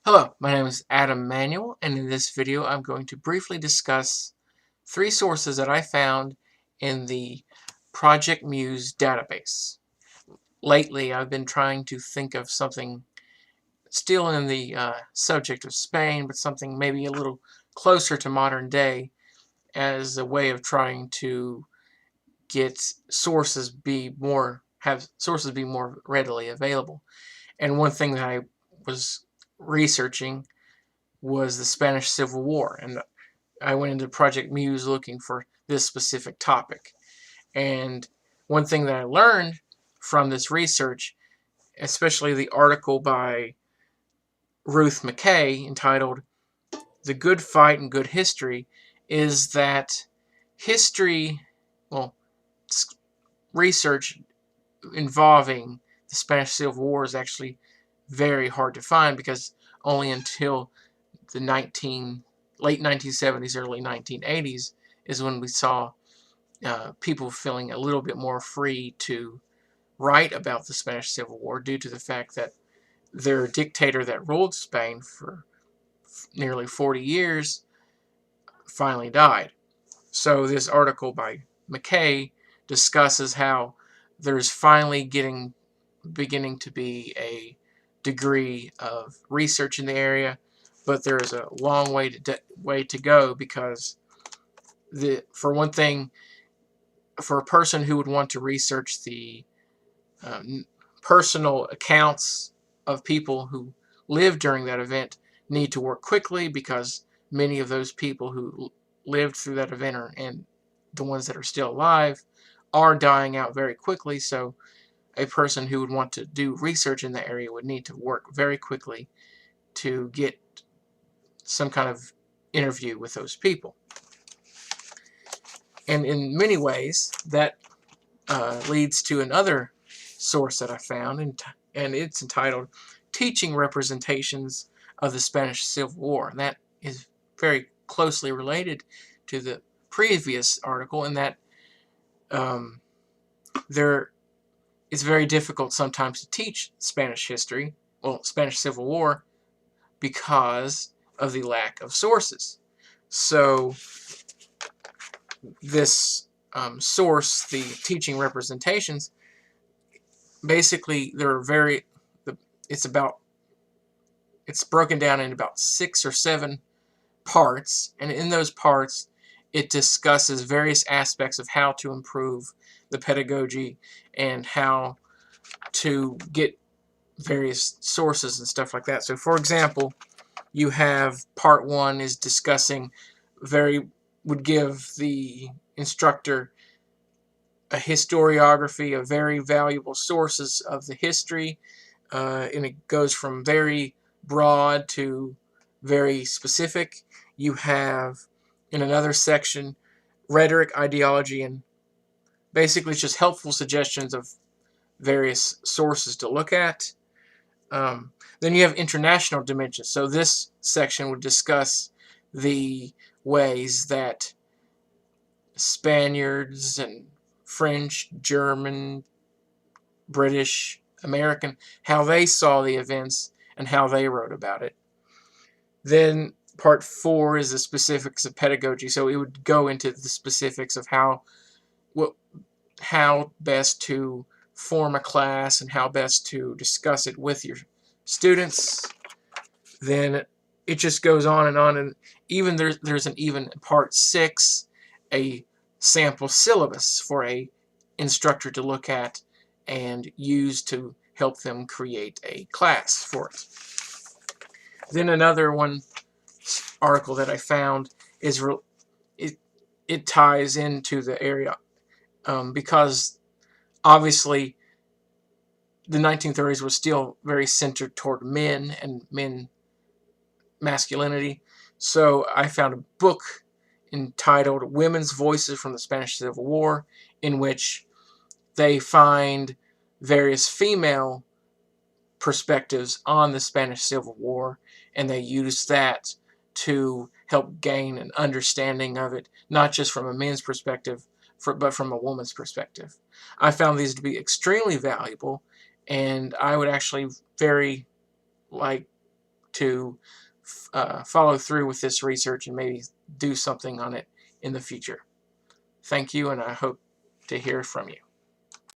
Hello, my name is Adam Manuel, and in this video I'm going to briefly discuss three sources that I found in the Project Muse database. Lately, I've been trying to think of something still in the subject of Spain, but something maybe a little closer to modern day as a way of trying to get have sources be more readily available. And one thing that I was researching was the Spanish Civil War, and I went into Project Muse looking for this specific topic. And one thing that I learned from this research, especially the article by Ruth Mackay entitled "The Good Fight and Good History," is that history, well, research involving the Spanish Civil War is actually very hard to find, because only until the late 1970s, early 1980s is when we saw people feeling a little bit more free to write about the Spanish Civil War, due to the fact that their dictator that ruled Spain for nearly 40 years finally died. So this article by Mackay discusses how there's finally beginning to be a degree of research in the area, but there's a long way to go, because for one thing, for a person who would want to research the personal accounts of people who lived during that event, need to work quickly, because many of those people who lived through that event and the ones that are still alive are dying out very quickly. So a person who would want to do research in the area would need to work very quickly to get some kind of interview with those people. And in many ways, that leads to another source that I found, and it's entitled "Teaching Representations of the Spanish Civil War." And that is very closely related to the previous article, in that it's very difficult sometimes to teach Spanish history, Spanish Civil War, because of the lack of sources. So this source, the Teaching Representations, basically it's broken down in about 6 or 7 parts, and in those parts it discusses various aspects of how to improve the pedagogy and how to get various sources and stuff like that. So for example, you have part 1 is discussing would give the instructor a historiography of very valuable sources of the history, and it goes from very broad to very specific. You have, in another section, rhetoric, ideology, and basically it's just helpful suggestions of various sources to look at. Then you have international dimensions. So this section would discuss the ways that Spaniards and French, German, British, American, how they saw the events and how they wrote about it. Then part 4 is the specifics of pedagogy. So it would go into the specifics of how best to form a class and how best to discuss it with your students. Then it just goes on, and even there's an even part 6, a sample syllabus for a instructor to look at and use to help them create a class for it. Then another article that I found is it ties into the area, because obviously the 1930s was still very centered toward men and men masculinity. So I found a book entitled "Women's Voices from the Spanish Civil War," in which they find various female perspectives on the Spanish Civil War, and they use that to help gain an understanding of it, not just from a man's perspective, but from a woman's perspective. I found these to be extremely valuable, and I would actually very to follow through with this research and maybe do something on it in the future. Thank you, and I hope to hear from you.